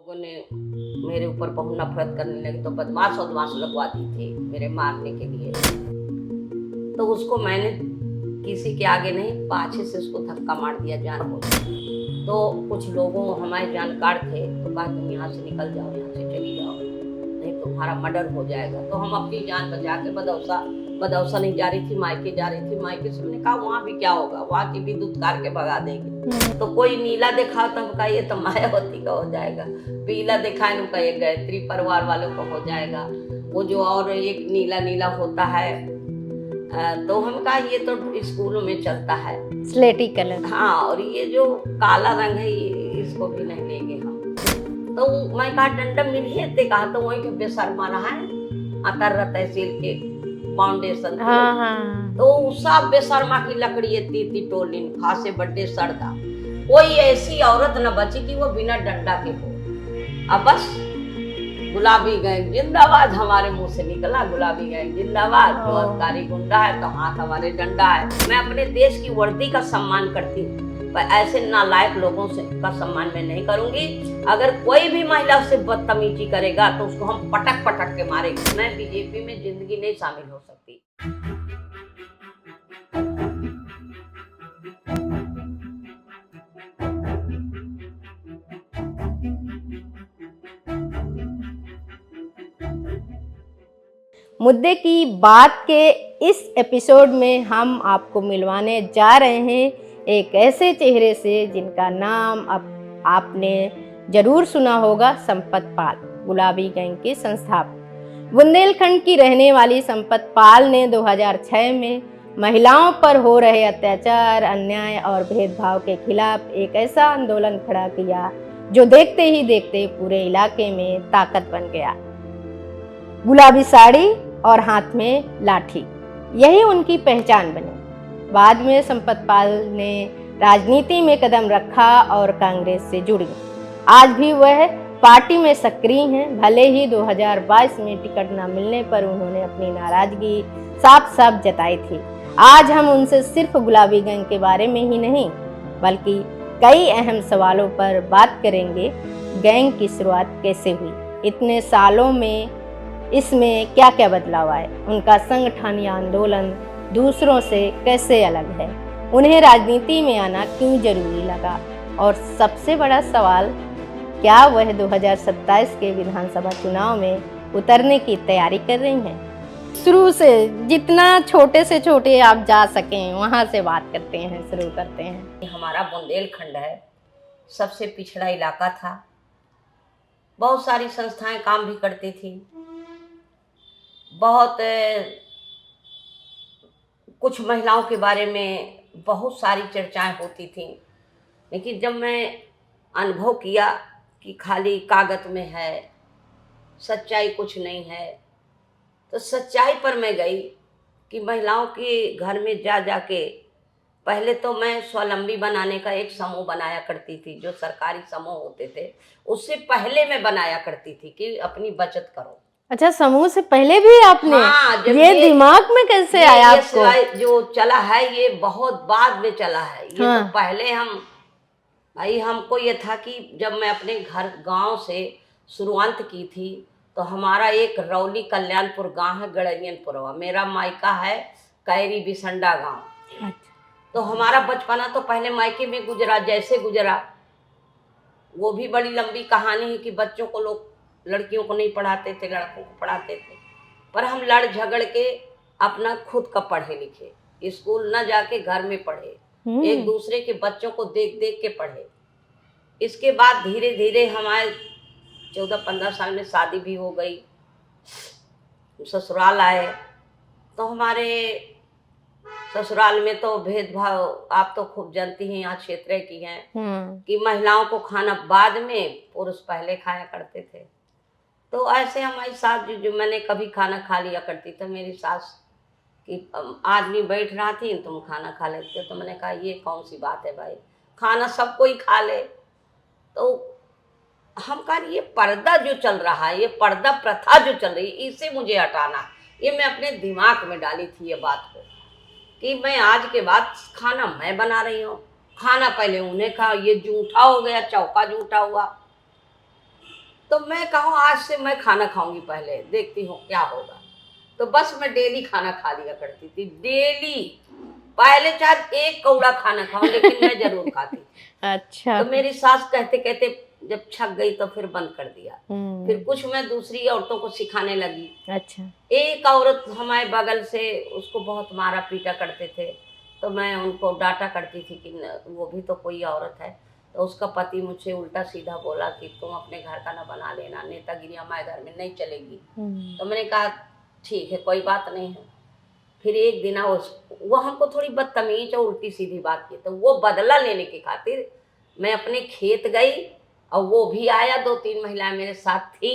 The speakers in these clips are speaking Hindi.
लोगों ने मेरे ऊपर बहुत नफरत करने लगे तो बदमाश वदमाश लगवा दी थी मेरे मारने के लिए। तो उसको मैंने किसी के आगे नहीं, पाछे से उसको धक्का मार दिया जानबूझ के। तो कुछ लोगों हमारे जानकार थे तो कहा तुम यहाँ से निकल जाओ, यहाँ से चली जाओ, नहीं तुम्हारा मर्डर हो जाएगा। तो हम अपनी जान बचा के बदौसा नहीं जा रही थी, मायके जा रही थी। मायके से हमने कहा वहाँ भी क्या होगा, वहाँ की भी दूध कार के भगा देंगे। तो कोई नीला देखा तो हम कहा ये तो मायावती का हो जाएगा, पीला देखा इनको कहा ये गायत्री परिवार वालों को हो जाएगा, वो जो और एक नीला नीला होता है। तो हम कहा ये तो स्कूलों में चलता है स्लेटी कलर। हाँ, और ये जो काला रंग है ये इसको भी नहीं लेंगे हम। तो मैं कहा डंडा मिलिए ते कहा तो वही के बेशर्मा रहा है अतर तहसील के फाउंडेशन की। हाँ। तो सब बेशर्मा की लकड़ी ती टोली खासे बड्डे सड़दा, कोई ऐसी औरत न बची कि वो बिना डंडा के हो। अब बस गुलाबी गैंग जिंदाबाद हमारे मुंह से निकला, गुलाबी गैंग जिंदाबाद, तो अबकारी गुंडा है तो हाथ हमारे डंडा है। मैं अपने देश की वर्दी का सम्मान करती हूँ, पर ऐसे नालायक लोगों से का सम्मान मैं नहीं करूंगी। अगर कोई भी महिला उससे बदतमीजी करेगा तो उसको हम पटक पटक के मारेंगे। मैं बीजेपी में जिंदगी नहीं शामिल हो सकती। मुद्दे की बात के इस एपिसोड में हम आपको मिलवाने जा रहे हैं एक ऐसे चेहरे से जिनका नाम अब आपने जरूर सुना होगा, संपत पाल, गुलाबी गैंग के संस्थापक। बुंदेलखंड की रहने वाली संपत पाल ने 2006 में महिलाओं पर हो रहे अत्याचार, अन्याय और भेदभाव के खिलाफ एक ऐसा आंदोलन खड़ा किया जो देखते ही देखते पूरे इलाके में ताकत बन गया। गुलाबी साड़ी और हाथ में लाठी, यही उनकी पहचान बनी। बाद में संपत पाल ने राजनीति में कदम रखा और कांग्रेस से जुड़ी। आज भी वह पार्टी में सक्रिय हैं, भले ही 2022 में टिकट न मिलने पर उन्होंने अपनी नाराजगी साफ साफ जताई थी। आज हम उनसे सिर्फ गुलाबी गैंग के बारे में ही नहीं बल्कि कई अहम सवालों पर बात करेंगे। गैंग की शुरुआत कैसे हुई, इतने सालों में इसमें क्या क्या बदलाव आए, उनका संगठन या आंदोलन दूसरों से कैसे अलग है, उन्हें राजनीति में आना क्यों जरूरी लगा, और सबसे बड़ा सवाल, क्या वह 2027 के विधानसभा चुनाव में उतरने की तैयारी कर रही हैं। शुरू से जितना छोटे से छोटे आप जा सकें वहां से बात करते हैं, शुरू करते हैं। हमारा बुंदेलखंड है, सबसे पिछड़ा इलाका था, बहुत सारी संस्थाएं काम भी करती थी, बहुत कुछ महिलाओं के बारे में बहुत सारी चर्चाएं होती थी। लेकिन जब मैं अनुभव किया कि खाली कागज में है, सच्चाई कुछ नहीं है, तो सच्चाई पर मैं गई कि महिलाओं के घर में जा के पहले तो मैं स्वावलंबी बनाने का एक समूह बनाया करती थी, जो सरकारी समूह होते थे उससे पहले मैं बनाया करती थी कि अपनी बचत करो। अच्छा, समूह से पहले भी आपने? हाँ, ये दिमाग में कैसे आया आपको? जो चला है ये बहुत बाद में चला है। ये हाँ। तो पहले हमको ये था कि जब मैं अपने घर गांव से शुरुआत की थी तो हमारा एक रौली कल्याणपुर गांव है, गड़रियनपुरवा, मेरा मायका है कैरी बिसंडा गांव। अच्छा। तो हमारा बचपना तो पहले मायके में गुजरा, जैसे गुजरा वो भी बड़ी लंबी कहानी है कि बच्चों को लोग लड़कियों को नहीं पढ़ाते थे, लड़कों को पढ़ाते थे, पर हम लड़ झगड़ के अपना खुद का पढ़े लिखे, स्कूल न जाके घर में पढ़े, एक दूसरे के बच्चों को देख देख के पढ़े। इसके बाद धीरे धीरे हमारे 14-15 साल में शादी भी हो गई, ससुराल आए तो हमारे ससुराल में तो भेदभाव आप तो खूब जानती हैं, यहाँ क्षेत्र की हैं कि महिलाओं को खाना बाद में, पुरुष पहले खाया करते थे। तो ऐसे हमारी सास जो मैंने कभी खाना खा लिया करती थी, मेरी सास कि आदमी बैठ रहा थी तुम खाना खा लेते, तो मैंने कहा ये कौन सी बात है भाई, खाना सब कोई खा ले। तो हम कहा ये पर्दा जो चल रहा है, ये पर्दा प्रथा जो चल रही है, इसे मुझे हटाना। ये मैं अपने दिमाग में डाली थी ये बात को कि मैं आज के बाद खाना मैं बना रही हूँ, खाना पहले उन्हें खा, ये जूठा हो गया, चौका जूठा हुआ। तो मैं कहूँ आज से मैं खाना खाऊंगी, पहले देखती हूँ क्या होगा। तो बस मैं डेली खाना खा लिया करती थी, डेली। पहले चाहे एक कौड़ा खाना खाऊं लेकिन मैं जरूर खाती थी। अच्छा। तो मेरी सास कहते कहते जब छक गई तो फिर बंद कर दिया। फिर कुछ मैं दूसरी औरतों को सिखाने लगी। अच्छा। एक औरत हमारे बगल से, उसको बहुत मारा पीटा करते थे, तो मैं उनको डांटा करती थी कि वो भी तो कोई औरत है। तो उसका पति मुझसे उल्टा सीधा बोला कि तुम अपने घर का ना बना लेना, नेतागिरी हमारे घर में नहीं चलेगी। तो मैंने कहा ठीक है, कोई बात नहीं है। फिर एक दिन वो हमको थोड़ी बदतमीज और उल्टी सीधी बात की, तो वो बदला लेने की खातिर मैं अपने खेत गई, और वो भी आया, 2-3 महिलाएं मेरे साथ थी।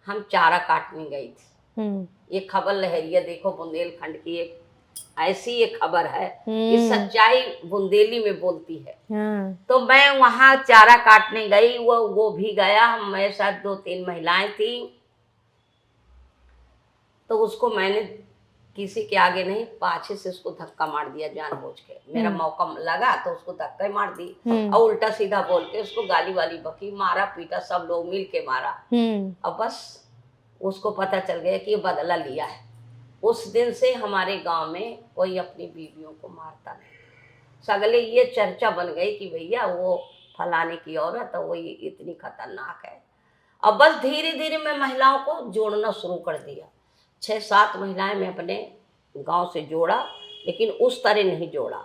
हम चारा काटने गई थी। ये खबर लहरिया देखो, बुंदेलखंड की एक ऐसी एक खबर है कि सच्चाई बुंदेली में बोलती है। तो मैं वहां चारा काटने गई, वो भी गया, हम मेरे साथ 2-3 महिलाएं थी। तो उसको मैंने किसी के आगे नहीं, पाछे से उसको धक्का मार दिया जानबूझ के। मेरा मौका लगा तो उसको धक्का मार दी, और उल्टा सीधा बोल के उसको गाली वाली बकी, मारा पीटा, सब लोग मिल के मारा। अब बस उसको पता चल गया कि ये बदला लिया है। उस दिन से हमारे गांव में कोई अपनी बीवियों को मारता नहीं। सगले ये चर्चा बन गई कि भैया वो फलाने की औरत है, वो इतनी खतरनाक है। अब बस धीरे धीरे मैं महिलाओं को जोड़ना शुरू कर दिया। 6-7 महिलाएं मैं अपने गांव से जोड़ा, लेकिन उस तरह नहीं जोड़ा।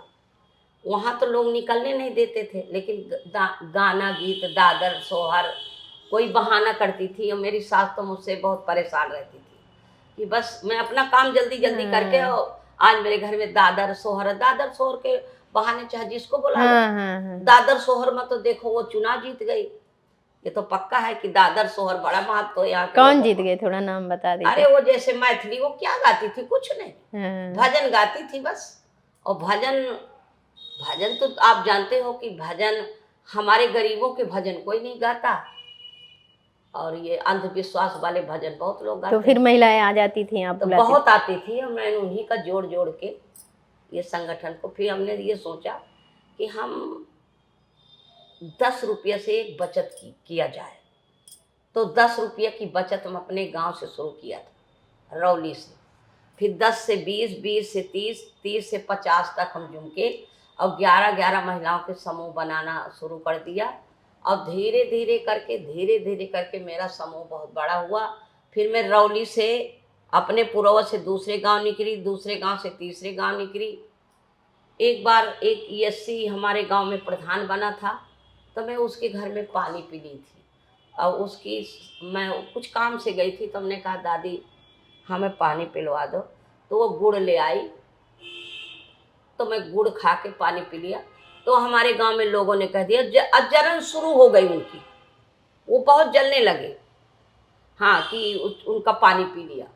वहाँ तो लोग निकलने नहीं देते थे, लेकिन गाना गीत, दादर सोहर, कोई बहाना करती थी। और मेरी सास तो मुझसे बहुत परेशान रहती थी कि बस मैं अपना काम जल्दी जल्दी करके, और आज मेरे घर में दादर सोहर के बहाने चाहे जिसको बोला दादर सोहर में तो देखो वो चुनाव जीत गई। ये तो पक्का है कि दादर सोहर बड़ा महत्व है यहाँ। कौन जीत गए, थोड़ा नाम बता दीजिए। अरे वो जैसे मैथिली, वो क्या गाती थी, कुछ नहीं, भजन गाती थी बस। और भजन तो आप जानते हो कि भजन, हमारे गरीबों के भजन कोई नहीं गाता, और ये अंधविश्वास वाले भजन बहुत लोग गाते। तो फिर महिलाएं आ जाती थी, आप तो बहुत आती थी, और मैंने उन्हीं का जोड़ जोड़ के ये संगठन को, फिर हमने ये सोचा कि हम 10 रुपये से एक बचत किया जाए। तो 10 रुपये की बचत हम अपने गांव से शुरू किया था, रौली से। फिर 10 से 20, 20 से 30, 30 से 50 तक हम जुम के, और 11-11 महिलाओं के समूह बनाना शुरू कर दिया। और धीरे धीरे करके मेरा समूह बहुत बड़ा हुआ। फिर मैं रौली से अपने पूर्वज से दूसरे गांव निकली, दूसरे गांव से तीसरे गांव निकली। एक बार एक ESC हमारे गांव में प्रधान बना था, तो मैं उसके घर में पानी पी ली थी, और मैं कुछ काम से गई थी, तो हमने कहा दादी हमें पानी पिलवा दो। तो वो गुड़ ले आई, तो मैं गुड़ खा के पानी पी लिया। तो हमारे गांव में लोगों ने कह दिया, जलन शुरू हो गई उनकी, वो बहुत जलने लगे, हाँ, कि उनका पानी पी लिया,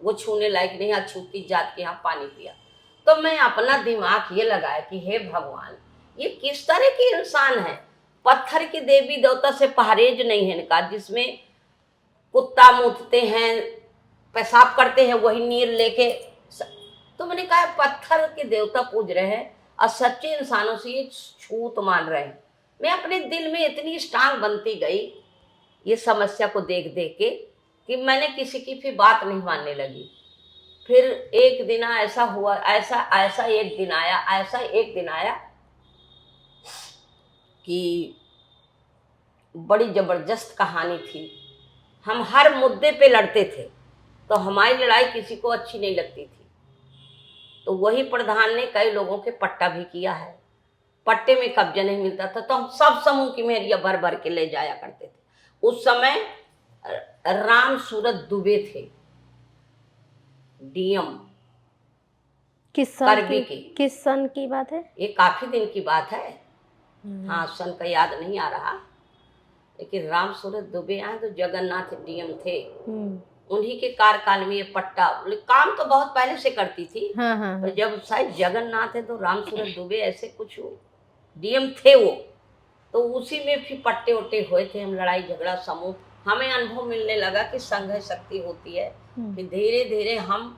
वो छूने लायक नहीं, छूती जात के यहाँ पानी पिया। तो मैं अपना दिमाग ये लगाया कि हे भगवान, ये किस तरह के इंसान है। पत्थर की देवी देवता से परहेज नहीं है इनका, जिसमें कुत्ता मूतते हैं, पेशाब करते हैं, वही नीर लेके। तो मैंने कहा पत्थर के देवता पूज रहे हैं, और सच्चे इंसानों से ये छूत मान रहे हैं। मैं अपने दिल में इतनी स्ट्रांग बनती गई ये समस्या को देख देख के, कि मैंने किसी की भी बात नहीं मानने लगी। फिर एक दिन ऐसा हुआ, ऐसा एक दिन आया कि बड़ी जबरदस्त कहानी थी। हम हर मुद्दे पे लड़ते थे, तो हमारी लड़ाई किसी को अच्छी नहीं लगती थी। तो वही प्रधान ने कई लोगों के पट्टा भी किया है, पट्टे में कब्जा नहीं मिलता था, तो हम सब समूह की मेहरिया भर भर के ले जाया करते थे। उस समय राम सूरत दुबे थे, DM किस सन की बात है? ये काफी दिन की बात है, हाँ, सन का याद नहीं आ रहा, लेकिन राम सूरत दुबे आए तो जगन्नाथ DM थे, उन्हीं के कार्यकाल में ये पट्टा, काम तो बहुत पहले से करती थी। पर जब शायद जगन्नाथ है तो राम सूरत दुबे ऐसे कुछ DM थे वो, तो उसी में फिर पट्टे वट्टे हुए थे। हम लड़ाई झगड़ा समूह, हमें अनुभव मिलने लगा कि संघ शक्ति होती है। फिर धीरे धीरे हम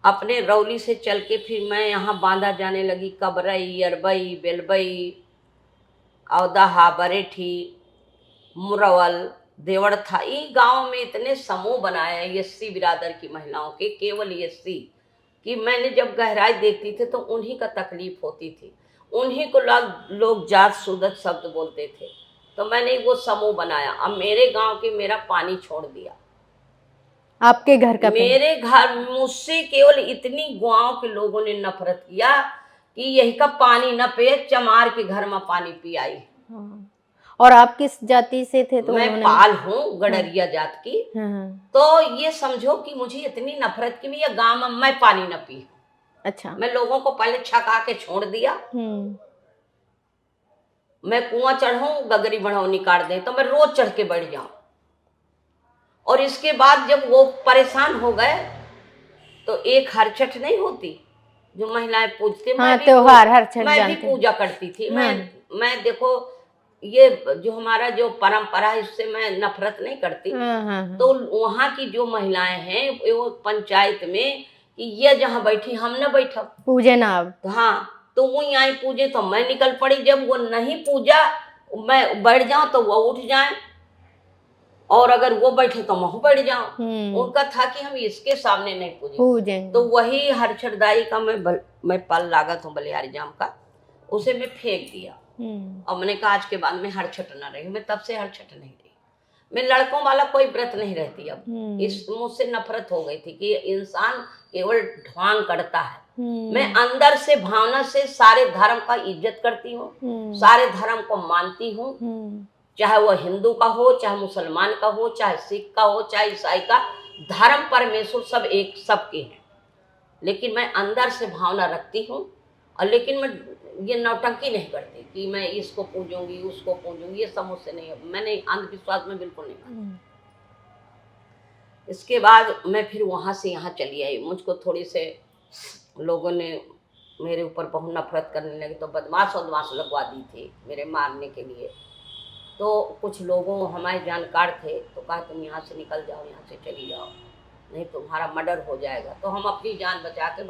अपने रौली से चल के फिर मैं यहाँ बांधा जाने लगी, कबरई, अरबई, बेलबई, औदाहा, बरेठी, मुरवल, देवड़ था, ये गांव में इतने समूह बनाए एससी बिरादर की महिलाओं के, केवल एससी, कि मैंने जब गहराई देखती थी तो उन्हीं का तकलीफ होती थी, उन्हीं को लोग जात सुदत शब्द बोलते थे। तो मैंने वो समूह बनाया। अब मेरे गांव के मेरा पानी छोड़ दिया, आपके घर का मेरे घर मुझसे केवल इतनी गांव के लोगों ने नफरत किया कि यही का पानी न पिए, चमार के घर में पानी पी आई। हाँ। और आप किस जाति से थे? तो मैं उन्होंने पाल हूँ, गडरिया जात की। हाँ। तो ये समझो कि मुझे इतनी नफरत की मैं गांव में मैं पानी न पी। अच्छा। मैं लोगों को पहले छका के छोड़ दिया। मैं कुआं चढ़ूं, गगरी बढ़ौनी काट दे तो मैं रोज चढ़ के बैठ जाऊं। और इसके बाद जब वो परेशान हो गए तो एक हरछठ नहीं होती जो महिलाएं पूजती, हाँ, त्योहार हरछठ मैं भी जानते। पूजा करती थी। हाँ। मैं देखो ये जो हमारा जो परंपरा है इससे मैं नफरत नहीं करती। हाँ। तो वहाँ की जो महिलाएं हैं वो पंचायत में कि ये जहाँ बैठी हम न बैठब, पूजे ना अब। हाँ, तो वही आई पूजे तो मैं निकल पड़ी। जब वो नहीं पूजा मैं बैठ जाऊं तो वो उठ जाए, और अगर वो बैठे तो मैं बैठ जाऊं। उनका था कि हम इसके सामने नहीं पूजे। तो वही हरछठदाई का मैं पल लागत हूँ बलिहारी जाम का, उसे मैं फेंक दिया। और मैंने कहा आज के बाद में हरछठ ना रही। मैं तब से हरछठ नहीं रही। मैं लड़कों वाला कोई व्रत नहीं रहती अब। इस मुझसे नफरत हो गई थी कि इंसान केवल ढोंग करता है। मैं अंदर से भावना से सारे धर्म का इज्जत करती हूँ, सारे धर्म को मानती हूँ, चाहे वो हिंदू का हो, चाहे मुसलमान का हो, चाहे सिख का हो, चाहे ईसाई का। धर्म परमेश्वर सब एक सबके हैं, लेकिन मैं अंदर से भावना रखती हूँ। और लेकिन मैं ये नौटंकी नहीं करती कि मैं इसको पूजूंगी उसको पूजूंगी, ये सब मुझसे नहीं। मैंने अंधविश्वास में बिल्कुल नहीं मानती। इसके बाद मैं फिर वहाँ से यहाँ चली आई। मुझको थोड़ी से लोगों ने मेरे ऊपर बहुत नफरत करने लगे, तो बदमाश लगवा दी थी मेरे मारने के लिए। तो कुछ लोगों हमारे जानकार थे तो कहा तुम यहाँ से निकल जाओ, यहाँ से चली जाओ, नहीं तुम्हारा मर्डर हो जाएगा। तो हम अपनी जान बचा के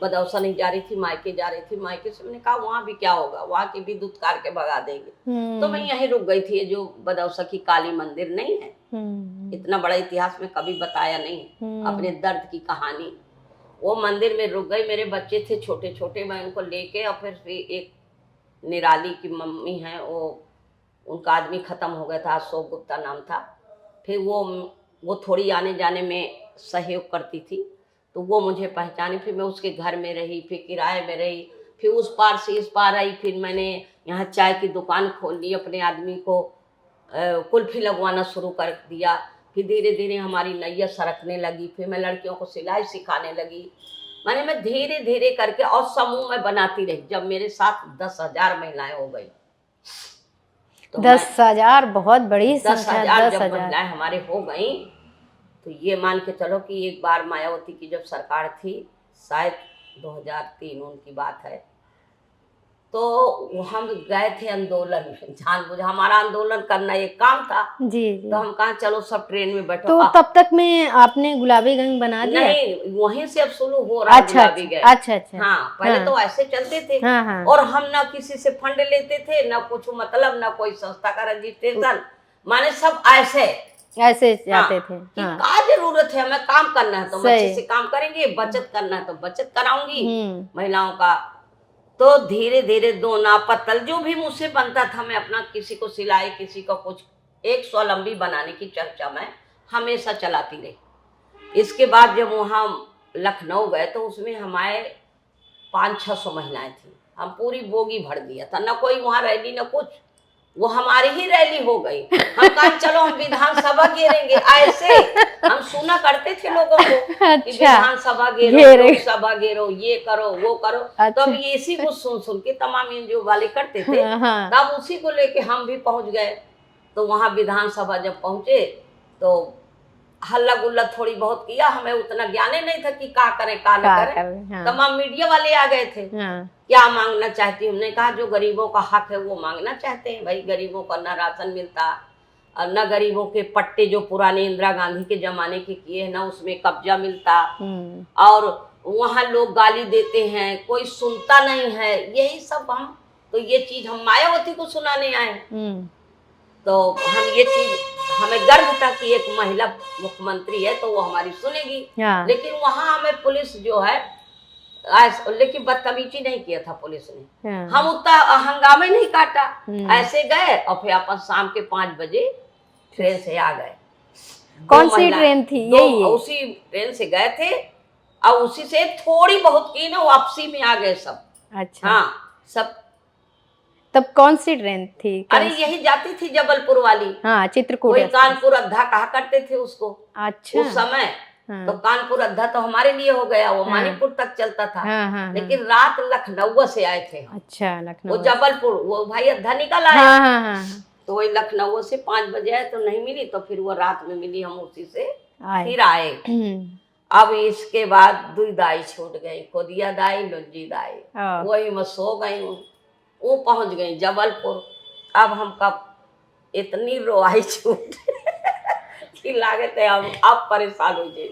बदौसा नहीं जा रही थी, मायके जा रही थी। मायके से मैंने कहा वहाँ भी क्या होगा, वहाँ की भी दुत्कार के भगा देंगे। तो मैं यहीं रुक गई थी। जो बदौसा की काली मंदिर नहीं है, इतना बड़ा इतिहास में कभी बताया नहीं अपने दर्द की कहानी। वो मंदिर में रुक गई। मेरे बच्चे थे छोटे छोटे, मैं उनको लेके, और फिर एक निराली की मम्मी है, वो उनका आदमी खत्म हो गया था, अशोक गुप्ता नाम था। फिर वो थोड़ी आने जाने में सहयोग करती थी, तो वो मुझे पहचानी। फिर मैं उसके घर में रही, फिर किराए में रही, फिर उस पार से इस पार आई। फिर मैंने यहाँ चाय की दुकान खोल ली, अपने आदमी को कुल्फी लगवाना शुरू कर दिया। फिर धीरे धीरे हमारी नैया सरकने लगी। फिर मैं लड़कियों को सिलाई सिखाने लगी। मैं धीरे धीरे करके और समूह में बनाती रही। जब मेरे साथ 10,000 महिलाएं हो गई, तो 10,000 बहुत बड़ी संख्या। 10,000 जब महिलाएं हमारे हो गई तो ये मान के चलो कि एक बार मायावती की जब सरकार थी, शायद 2003 उनकी बात है, तो हम गए थे आंदोलन में, जानबूझ हमारा आंदोलन करना एक काम था। जी। तो हम कहा चलो सब ट्रेन में बैठो। तो तब तक में आपने गुलाबी गंज बना दिया? नहीं, वहीं से अब शुरू हो रहा। अच्छा, गुलाबी गंज। अच्छा। हाँ, पहले तो ऐसे चलते थे। हाँ। और हम ना किसी से फंड लेते थे, ना कुछ मतलब, ना कोई संस्था का रजिस्ट्रेशन, माने सब ऐसे जाते थे। हाँ। क्या जरूरत है, हमें काम करना है तो अच्छे से काम करेंगे, बचत करना है तो बचत कराऊंगी महिलाओं का। तो धीरे धीरे दोना पत्तल जो भी मुझसे बनता था, मैं अपना किसी को सिलाई, किसी को कुछ, एक स्वावलंबी बनाने की चर्चा मैं हमेशा चलाती रही। इसके बाद जब वहाँ लखनऊ गए तो उसमें हमारे 500-600 महिलाएं थी। हम पूरी बोगी भर दिया था, न कोई वहाँ रैली न कुछ, वो हमारी ही रैली हो गई। हम कहा चलो हम विधानसभा घेरेंगे। ऐसे हम सुना करते थे लोगों को। अच्छा। कि विधानसभा घेरो, लोकसभा घेरो, ये करो वो करो। अच्छा। तो अब इसी को सुन के तमाम एनजीओ वाले करते थे। हाँ। तब उसी को लेके हम भी पहुंच गए। तो वहां विधानसभा जब पहुंचे तो हल्ला गुल्ला थोड़ी बहुत किया। हमें उतना ज्ञान नहीं था कि क्या करें क्या न करें। हाँ। तमाम मीडिया वाले आ गए थे। हाँ। क्या मांगना चाहती, हमने कहा जो गरीबों का हक है वो मांगना चाहते हैं। भाई गरीबों को न राशन मिलता, न गरीबों के पट्टे जो पुराने इंदिरा गांधी के जमाने के किए हैं, न उसमें कब्जा मिलता, और वहाँ लोग गाली देते हैं, कोई सुनता नहीं है। यही सब हम, तो ये चीज हम मायावती को सुनाने आए। तो हम ये चीज हमें गर्व था कि एक महिला मुख्यमंत्री है तो वो हमारी सुनेगी। हाँ। लेकिन वहां हमें पुलिस जो है लेकिन बदतमीजी नहीं किया था पुलिस ने। हाँ। हम उतना हंगामे नहीं काटा, हम्म। ऐसे गए और फिर अपन शाम के 5 बजे ट्रेन से आ गए। कौन सी ट्रेन थी? यही है? उसी ट्रेन से गए थे और उसी से थोड़ी बहुत की ना वापसी में आ गए सब। अच्छा। हाँ सब। तब कौन सी ट्रेन थी? अरे यही जाती थी जबलपुर वाली। हाँ, चित्रकूट वही एक्सप्रेस। कानपुर अद्धा कहा करते थे उसको अच्छा। उस समय। हाँ। तो कानपुर अद्धा तो हमारे लिए हो गया, वो हाँ। मानीपुर तक चलता था। हाँ, हाँ, लेकिन रात लखनऊ से आए थे हम। अच्छा, वो लखनऊ। जबलपुर वो भाई अद्धा निकल आया। हाँ, हाँ, हाँ, हाँ। तो वही लखनऊ से 5 बजे आए तो नहीं मिली, तो फिर वो रात में मिली, हम उसी से आए। फिर आए। अब इसके बाद दुई दाई छूट गई, कोदिया दाई लुंजी दाई, वही मैं सो गई हूँ। वो पहुंच गई जबलपुर। अब हम कब इतनी रोआई छूट कि लागे थे हम अब परेशान हो जाए।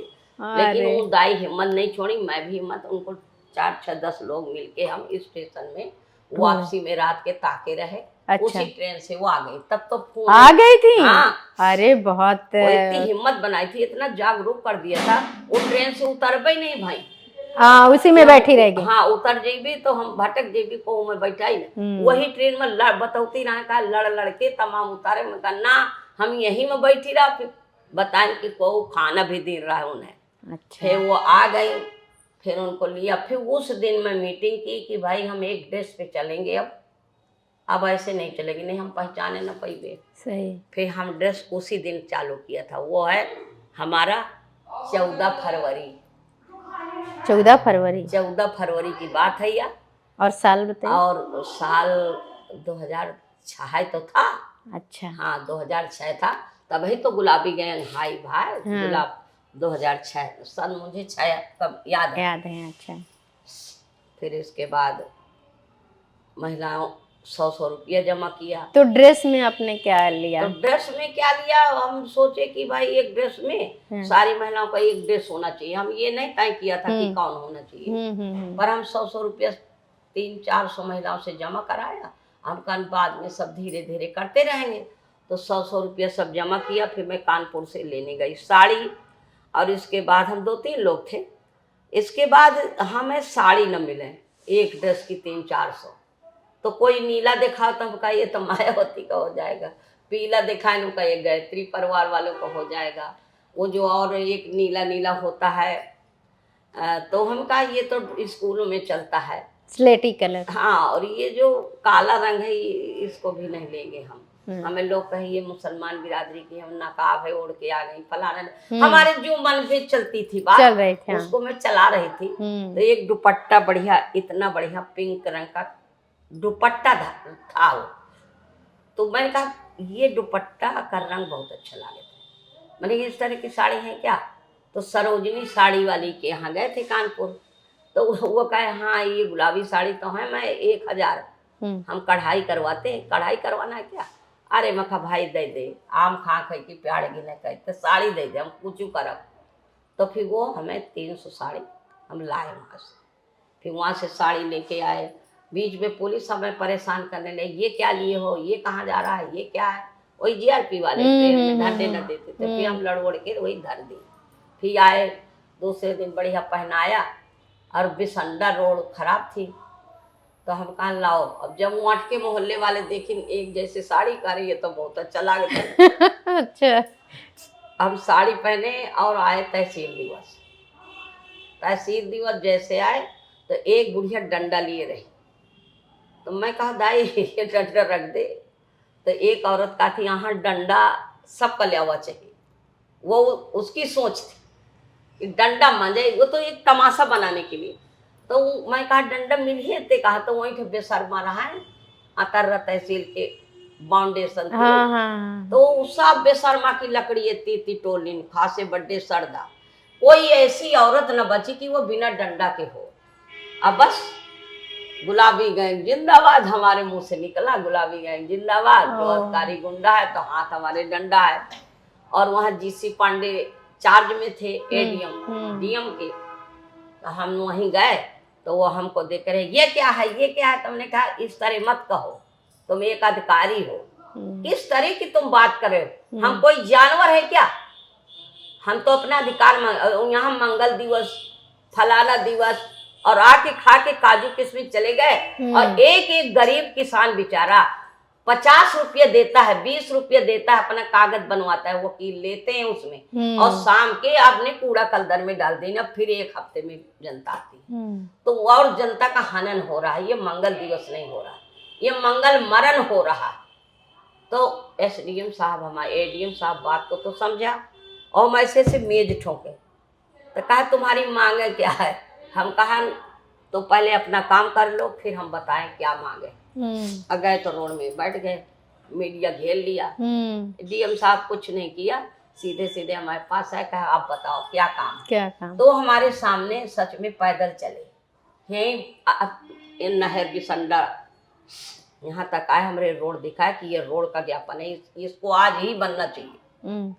लेकिन वो दाई हिम्मत नहीं छोड़ी, मैं भी हिम्मत, उनको 4-6-10 लोग मिलके हम स्टेशन में वापसी में रात के ताके रहे। अच्छा। उसी ट्रेन से वो आ गई। तब तो फोन आ गई थी। हाँ। अरे बहुत वो इतनी हिम्मत बनाई थी, इतना जागरूक कर दिया था। वो ट्रेन से उतरबे नहीं भाई। हाँ, उसी में बैठी रहेगी। हाँ उतर जेबी तो हम भटक जेबी को में बैठा ही ना। वही ट्रेन में बतौती रहा का लड़ लड़के तमाम उतारे में का ना हम यहीं में बैठी रहा। फिर बताएं कि को खाना भी दे रहा है उन्हें। अच्छा। फिर वो आ गई, फिर उनको लिया। फिर उस दिन में मीटिंग की कि भाई हम एक ड्रेस पे चलेंगे, अब ऐसे नहीं चलेगी, नहीं हम पहचाने ना पाइबे। सही। फिर हम ड्रेस उसी दिन चालू किया था। वो है हमारा 14 फरवरी। 14 फरवरी। 14 फरवरी की बात है या। और साल बताइए। और साल 2006 तो था। अच्छा। हाँ 2006 था। तभी तो गुलाबी गैंग हाई भाई। हाँ। गुलाब 2006 सन मुझे 6 कब याद है। अच्छा। फिर इसके बाद महिलाओं 100 रुपया जमा किया। तो ड्रेस में आपने क्या लिया? तो ड्रेस में क्या लिया, हम सोचे कि भाई एक ड्रेस में सारी महिलाओं का एक ड्रेस होना चाहिए। हम ये नहीं तय किया था कि कौन होना चाहिए, पर हम 100 रुपया 300-400 महिलाओं से जमा कराया। हम कान बाद में सब धीरे धीरे करते रहेंगे। तो 100 रुपया सब जमा किया। फिर मैं कानपुर से लेने गई साड़ी, और इसके बाद हम 2-3 लोग थे। इसके बाद हमें साड़ी न मिले, एक ड्रेस की 300-400। तो कोई नीला दिखा तो हम कहा ये तो मायावती का हो जाएगा, पीला दिखाए उनका ये गायत्री परिवार वालों को हो जाएगा, वो जो और एक नीला नीला होता है। तो हम कहा ये तो स्कूलों में चलता है, स्लेटी कलर। हाँ, और ये जो काला रंग है इसको भी नहीं लेंगे हम। हमें लोग कहे ये मुसलमान बिरादरी की, हम नकाब है ओढ़ के आ गई फलाना। हमारे जो मन पे चलती थी बात, चल रही थी, उसको मैं चला रही थी। तो एक दुपट्टा बढ़िया, इतना बढ़िया पिंक रंग का दुपट्टा था वो। तो मैंने कहा ये दुपट्टा का रंग बहुत अच्छा लगे था। मैंने इस तरह की साड़ी है क्या? तो सरोजनी साड़ी वाली के यहाँ गए थे कानपुर। तो वो कहे हाँ ये गुलाबी साड़ी तो है, मैं 1000 हम कढ़ाई करवाते हैं। कढ़ाई करवाना है क्या? अरे मैं कहा भाई दे दे, आम खा खाई की प्याड़ गिने कहे तो साड़ी दे दे, हम कुछ करब। तो फिर वो हमें 300 साड़ी हम लाए वहाँ से। फिर वहाँ से साड़ी लेके आए। बीच में पुलिस हमें परेशान करने लगे, ये क्या लिए हो, ये कहाँ जा रहा है, ये क्या है। वही GRP वाले ट्रेन में धरने न देते थे। फिर हम लड़वड़ के वही धर दी। फिर आए, दूसरे दिन बढ़िया पहनाया। और बिसंडा रोड खराब थी, तो हम कहा लाओ। अब जब वाट के मोहल्ले वाले देखें एक जैसे साड़ी का रही है तो बहुत अच्छा लगा। अच्छा। हम साड़ी पहने और आए तहसील दिवस। तहसील दिवस जैसे आए तो एक बुढ़िया डंडा लिए रही। तो मैं कहा दाई ये डंडा रख दे। तो एक औरत का थी यहाँ डंडा सबका लिया चाहिए, वो उसकी सोच थी डंडा मंजे, वो तो एक तमाशा बनाने के लिए। तो मैं कहा डंडा मिलिए ते कहा, तो वहीं बेशर्मा रहा है अतर तहसील के फाउंडेशन। हाँ। तो सब बेशर्मा की लकड़ी इतनी टोलिन खासे बड्डे सरदा, कोई ऐसी औरत न बची कि वो बिना डंडा के हो। अब बस गुलाबी गैंग जिंदाबाद हमारे मुंह से निकला, गुलाबी गैंग जिंदाबाद। जो अधिकारी गुंडा है तो हाथ हमारे डंडा है। और वहाँ GC पांडे चार्ज में थे, ADM DM के। तो हम वहीं गए तो वो हमको देख रहे ये क्या है, ये क्या है। तुमने कहा इस तरह मत कहो, तुम एक अधिकारी हो। किस तरह की तुम बात कर रहे हो? हम कोई जानवर है क्या? हम तो अपना अधिकार यहाँ मंगल दिवस, फलाना दिवस, और आके खा के काजू किशमिश चले गए। और एक एक गरीब किसान बेचारा 50 रुपये देता है, 20 रुपये देता है, अपना कागज बनवाता है, वकील लेते हैं उसमें, और शाम के आपने कूड़ा कलदर में डाल देना। फिर एक हफ्ते में जनता आती है, तो और जनता का हनन हो रहा है। ये मंगल दिवस नहीं हो रहा, ये मंगल मरण हो रहा। तो एसडीएम साहब, हमारे एडीएम साहब बात को तो समझा, और हम ऐसे से मेज ठोके। तो कहा तुम्हारी मांगे क्या है? हम कहा तो पहले अपना काम कर लो, फिर हम बताएं क्या मांगे। गए तो रोड में बैठ गए, मीडिया घेर लिया। डीएम साहब कुछ नहीं किया, सीधे सीधे हमारे पास आए, कहा आप बताओ क्या काम? क्या काम? तो हमारे सामने सच में पैदल चले, यहीं नहर की संडा यहाँ तक आए, हमारे रोड दिखाए कि ये रोड का ज्ञापन है, इसको आज ही बनना चाहिए।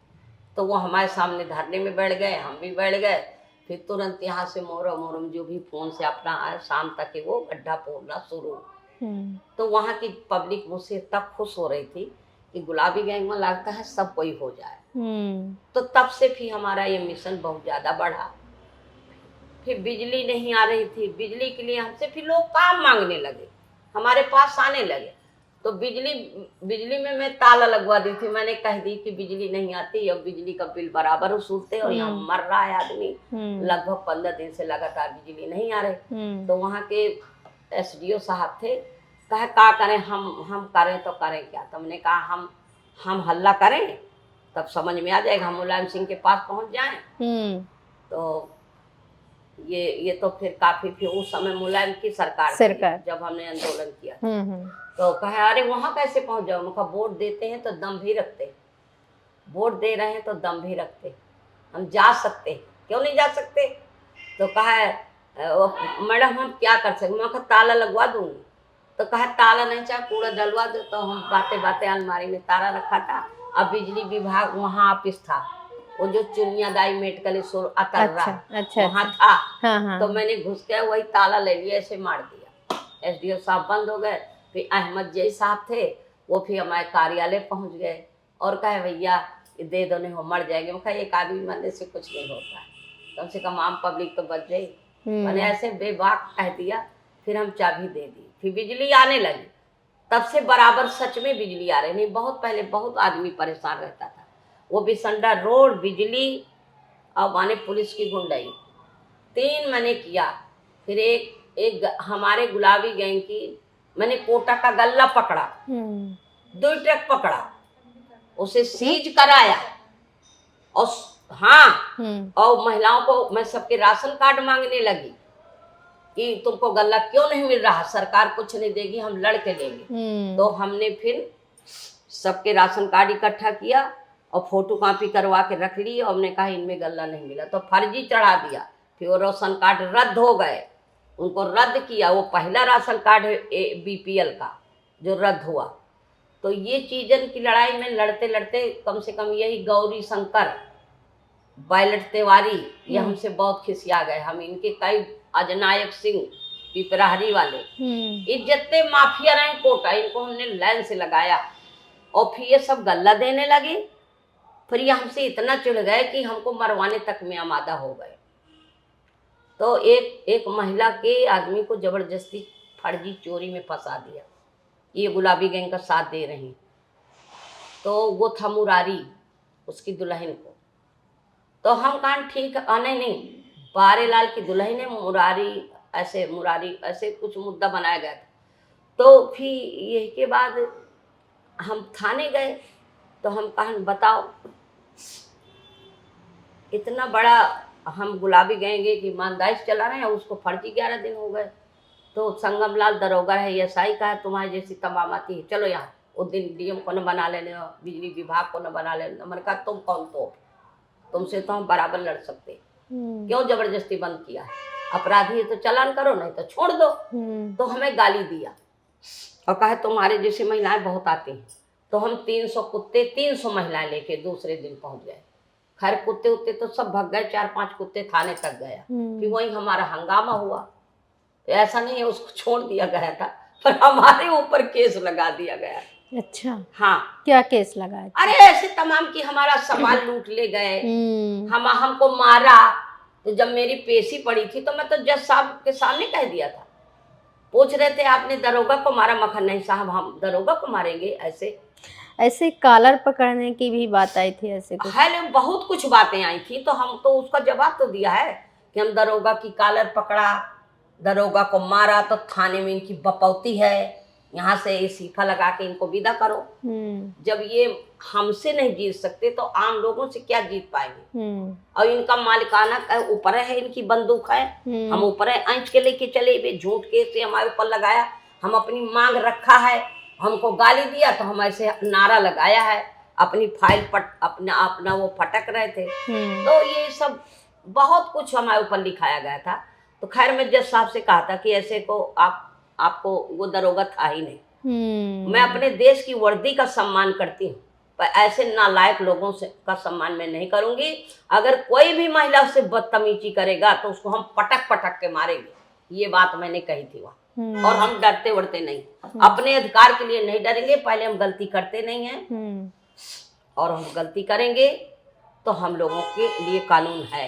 तो वो हमारे सामने धरने में बैठ गए, हम भी बैठ गए। फिर तुरंत यहाँ से मोरम जो भी फोन से अपना आए, शाम तक के वो गड्ढा पोड़ना शुरू। तो वहाँ की पब्लिक मुझसे इतना खुश हो रही थी कि गुलाबी गैंग में लगता है सब कोई हो जाए। तो तब से फिर हमारा ये मिशन बहुत ज्यादा बढ़ा। फिर बिजली नहीं आ रही थी, बिजली के लिए हमसे फिर लोग काम मांगने लगे, हमारे पास आने लगे। तो बिजली में मैं ताला लगवा दी थी। मैंने कह दी कि बिजली नहीं आती, अब बिजली का बिल बराबर वसूलते, और यहाँ मर रहा है आदमी। लगभग 15 दिन से लगातार बिजली नहीं आ रही। तो वहाँ के एसडीओ साहब थे, कहे क्या करें, हम करें तो करें क्या? तो हमने कहा हम हल्ला करें तब समझ में आ जाएगा, हम मुलायम सिंह के पास पहुंच जाएं। तो ये तो फिर काफी, फिर उस समय मुलायम की सरकार जब हमने आंदोलन किया, तो कहे अरे वहां कैसे पहुंच जाओ? मैं कहा वोट देते हैं तो दम भी रखते, वोट दे रहे हैं तो दम भी रखते, हम जा सकते, क्यों नहीं जा सकते? तो कहा मैडम हम क्या कर सकते? मैं कहा ताला लगवा दूंगी। तो कहा ताला नहीं, चाहे कूड़ा डलवा दो। तो हम बातें अलमारी में ताला रखा था। अब बिजली विभाग वहाँ ऑफिस था, वो जो चुनियादाई मेटकली वहाँ था। हाँ। तो मैंने घुस के वही ताला ले लिया, ऐसे मार दिया। एसडीओ साहब बंद हो गए। फिर अहमद जय साहब थे, वो फिर हमारे कार्यालय पहुंच गए और कहे भैया दे दो, नहीं हो मर जाएंगे। मैं कहा एक आदमी मरने से कुछ नहीं होता है, कम से कम आम पब्लिक तो बच गई। मैंने ऐसे बेबाक कह दिया। फिर हम चाबी दे दी, फिर बिजली आने लगी। तब से बराबर सच में बिजली आ रही नहीं। बहुत पहले बहुत आदमी परेशान रहता था, वो भी संडा रोड, बिजली और माने पुलिस की गुंडाई, 3 मैंने किया। फिर एक हमारे गुलाबी गैंग की मैंने कोटा का गल्ला पकड़ा, 2 ट्रक पकड़ा, उसे सीज कराया। और हाँ, और महिलाओं को मैं सबके राशन कार्ड मांगने लगी कि तुमको गल्ला क्यों नहीं मिल रहा, सरकार कुछ नहीं देगी, हम लड़ के लेंगे। तो हमने फिर सबके राशन कार्ड इकट्ठा किया और फोटो कॉपी करवा के रख ली, और हमने कहा इनमें गल्ला नहीं मिला तो फर्जी चढ़ा दिया। फिर वो राशन कार्ड रद्द हो गए, उनको रद्द किया। वो पहला राशन कार्ड है बीपीएल का जो रद्द हुआ। तो ये चीजन की लड़ाई में लड़ते लड़ते कम से कम यही गौरी शंकर, बैलट तिवारी, ये हमसे बहुत खिसिया गए। हम इनके कई अजनायक सिंह पिपराहरी वाले, इज्जते माफिया रहे कोटा, इनको हमने लाइन से लगाया। और फिर ये सब गल्ला देने लगे। फिर ये हमसे इतना चिढ़ गए कि हमको मरवाने तक में आमादा हो गए। तो एक महिला के आदमी को जबरदस्ती फर्जी चोरी में फंसा दिया, ये गुलाबी गैंग का साथ दे रही। तो वो था मुरारी, उसकी दुल्हन को। तो हम कहा ठीक है, नहीं, बारेलाल की दुल्हन है, मुरारी ऐसे कुछ मुद्दा बनाया गया था। तो फिर यही के बाद हम थाने गए। तो हम कहा बताओ, इतना बड़ा हम गुलाबी गएंगे कि ईमानदारी चला रहे हैं, उसको फर्जी 11 दिन हो गए। तो संगमलाल दरोगा है, एसआई का है, तुम्हारी जैसी तमाम आती है, चलो यहाँ। उस दिन डीएम को न बना लेने, बिजली विभाग को न बना लेने। मैंने कहा तुम कौन? तो तुमसे तो हम बराबर लड़ सकते, क्यों जबरदस्ती बंद किया है? अपराधी है तो चालान करो, नहीं तो छोड़ दो। तो हमें गाली दिया और कहा तुम्हारे जैसी महिलाएं बहुत आती हैं। तो हम 300 कुत्ते, 300 महिलाएं लेके दूसरे दिन पहुंच गए। खैर कुत्ते उत्ते तो सब भग गए, 4-5 कुत्ते थाने तक गया। फिर वही हमारा हंगामा हुआ। तो ऐसा नहीं है उसको छोड़ दिया गया था, पर हमारे ऊपर केस लगा दिया गया। अच्छा, हाँ। क्या केस लगा है? अरे ऐसे तमाम की हमारा सामान लूट ले गए, हमको मारा। तो जब मेरी पेशी पड़ी थी तो मैं तो जज साहब के सामने कह दिया था। पूछ रहे थे आपने दरोगा को मारा, मखन नहीं साहब हम दरोगा को मारेंगे। ऐसे ऐसे कॉलर पकड़ने की भी बात आई थी, ऐसे कुछ? है बहुत कुछ बातें आई थी, तो हम तो उसका जवाब तो दिया है कि हम दरोगा की कॉलर पकड़ा, दरोगा को मारा, तो थाने में इनकी बपौती है, यहाँ से इस्तीफा लगा के इनको विदा करो। जब ये हमसे नहीं जीत सकते तो आम लोगों से क्या जीत पाएंगे। और इनका मालिकाना ऊपर है, इनकी बंदूक है, हम ऊपर है ऐंठ के लेके चले वे, झूठ के से हमारे ऊपर लगाया, हम अपनी मांग रखा है, हमको गाली दिया तो हम ऐसे नारा लगाया है, अपनी फाइल अपना वो फटक रहे थे। तो ये सब बहुत कुछ हमारे ऊपर लिखाया गया था। तो खैर मैं जज साहब से कहा था कि ऐसे को आपको वो दरोगा था ही नहीं। मैं अपने देश की वर्दी का सम्मान करती हूँ, पर ऐसे नालायक लोगों से का सम्मान मैं नहीं करूंगी। अगर कोई भी महिला उससे बदतमीजी करेगा तो उसको हम पटक पटक के मारेंगे, ये बात मैंने कही थी वहाँ। और हम डरते वरते नहीं, अपने अधिकार के लिए नहीं डरेंगे। पहले हम गलती करते नहीं हैं, और हम गलती करेंगे तो हम लोगों के लिए कानून है,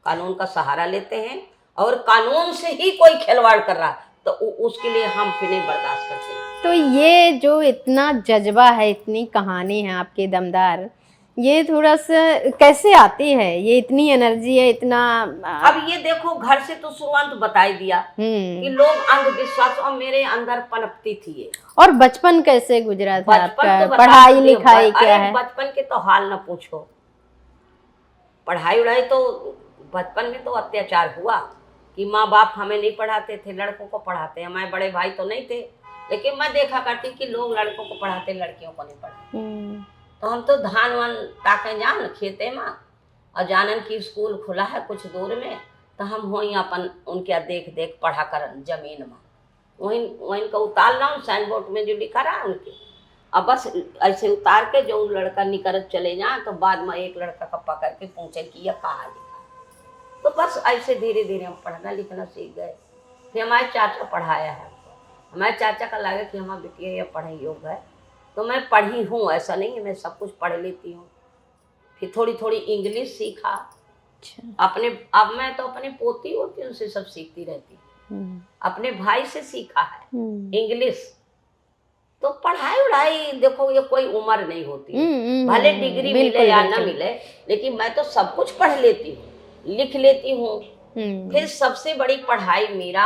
कानून का सहारा लेते हैं। और कानून से ही कोई खिलवाड़ कर रहा तो उसके लिए हम फिर नहीं बर्दाश्त करते हैं। तो ये जो इतना जज्बा है, इतनी कहानी है आपकी दमदार, ये थोड़ा सा कैसे आती है, ये इतनी एनर्जी है, इतना? अब ये देखो, घर से तो शुरुआत बता ही दिया कि लोग अंधविश्वास और मेरे अंदर पनपती थी ये। और बचपन कैसे गुजरा था आपका? तो पढ़ाई लिखाई क्या है? बचपन के तो हाल ना पूछो। पढ़ाई उड़ाई तो बचपन में तो अत्याचार हुआ कि माँ बाप हमें नहीं पढ़ाते थे, लड़कों को पढ़ाते। हमारे बड़े भाई तो नहीं थे, लेकिन मैं देखा करती कि लोग लड़कों को पढ़ाते, लड़कियों को नहीं पढ़ाते। तो हम तो धान वान ताके जान खेते में, और जानन की स्कूल खुला है कुछ दूर में, तो हम वहीं अपन उनके देख देख पढ़ा कर जमीन में, वहीं का उतार लाऊं साइन बोर्ड में जो लिखा रहा उनके, अब बस ऐसे उतार के जो लड़का निकल चले जाए, तो बाद में एक लड़का का पकड़ के पूछे कि यह कहाँ लिखा। तो बस ऐसे धीरे धीरे हम पढ़ना लिखना सीख गए। फिर हमारे चाचा पढ़ाया है, हमारे चाचा का लगा कि हमारा बेटिया यह पढ़े योग्य है, तो मैं पढ़ी हूँ, ऐसा नहीं है मैं सब कुछ पढ़ लेती हूँ। फिर थोड़ी थोड़ी इंग्लिश सीखा अपने, अब मैं तो अपने पोती होती हूँ उनसे सब सीखती रहती हूँ। अपने भाई से सीखा है इंग्लिश। तो पढ़ाई उढ़ाई देखो ये कोई उम्र नहीं होती, भले डिग्री मिले या ना मिले, लेकिन मैं तो सब कुछ पढ़ लेती हूँ, लिख लेती हूँ। फिर सबसे बड़ी पढ़ाई मेरा,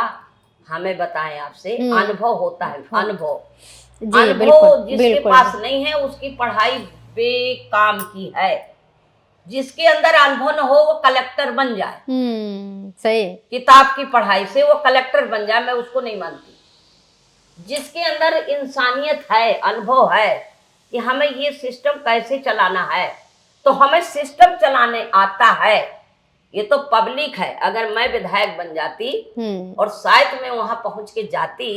हमें बताएं आपसे, अनुभव होता है। अनुभव जिसके पास नहीं है उसकी पढ़ाई बेकाम की है। जिसके अंदर अनुभव न हो वो कलेक्टर बन जाए, सही, किताब की पढ़ाई से वो कलेक्टर बन जाए, मैं उसको नहीं मानती। जिसके अंदर इंसानियत है, अनुभव है कि हमें ये सिस्टम कैसे चलाना है, तो हमें सिस्टम चलाने आता है। ये तो पब्लिक है। अगर मैं विधायक बन जाती और शायद मैं वहां पहुंच के जाती,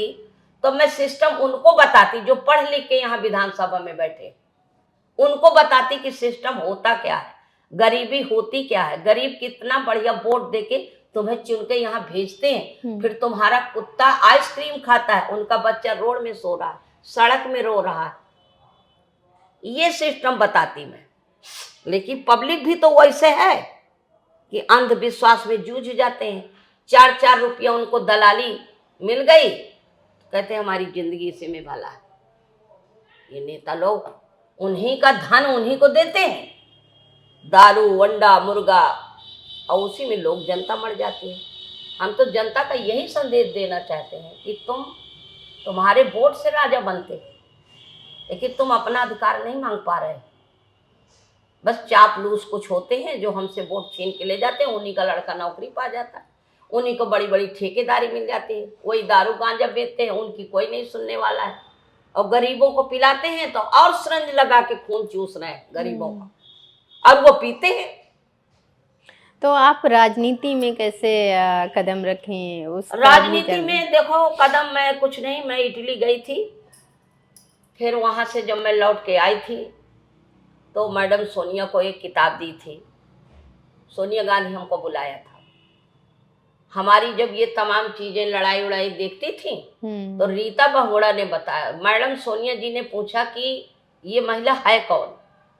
तो मैं सिस्टम उनको बताती जो पढ़ लिख के यहाँ विधानसभा में बैठे, उनको बताती कि सिस्टम होता क्या है, गरीबी होती क्या है, गरीब कितना बढ़िया वोट देके तुम्हें चुन के यहाँ भेजते हैं, फिर तुम्हारा कुत्ता आइसक्रीम खाता है, उनका बच्चा रोड में सो रहा है, सड़क में रो रहा है, ये सिस्टम बताती मैं। लेकिन पब्लिक भी तो वैसे है कि अंधविश्वास में जूझ जाते हैं। 4-4 रुपया उनको दलाली मिल गई, कहते हैं हमारी जिंदगी इसी में भला है। ये नेता लोग उन्हीं का धन उन्हीं को देते हैं, दारू अंडा मुर्गा, और उसी में लोग जनता मर जाती है। हम तो जनता का यही संदेश देना चाहते हैं कि तुम्हारे वोट से राजा बनते, लेकिन तुम अपना अधिकार नहीं मांग पा रहे। बस चापलूस कुछ होते हैं जो हमसे वोट छीन के ले जाते हैं, उन्हीं का लड़का नौकरी पा जाता है, उन्हीं को बड़ी बड़ी ठेकेदारी मिल जाती है, वही दारू गांजा बेचते हैं, उनकी कोई नहीं सुनने वाला है। और गरीबों को पिलाते हैं तो और सिरंज लगा के खून चूस रहे हैं गरीबों का, और वो पीते हैं। तो आप राजनीति में कैसे कदम रखें? उस राजनीति में देखो कदम, मैं कुछ नहीं, मैं इटली गई थी, फिर वहां से जब मैं लौट के आई थी तो मैडम सोनिया को एक किताब दी थी, सोनिया गांधी हमको बुलाया था, हमारी जब ये तमाम चीजें लड़ाई उड़ाई देखती थी तो रीता बहुगुणा ने बताया, मैडम सोनिया जी ने पूछा कि ये महिला है कौन,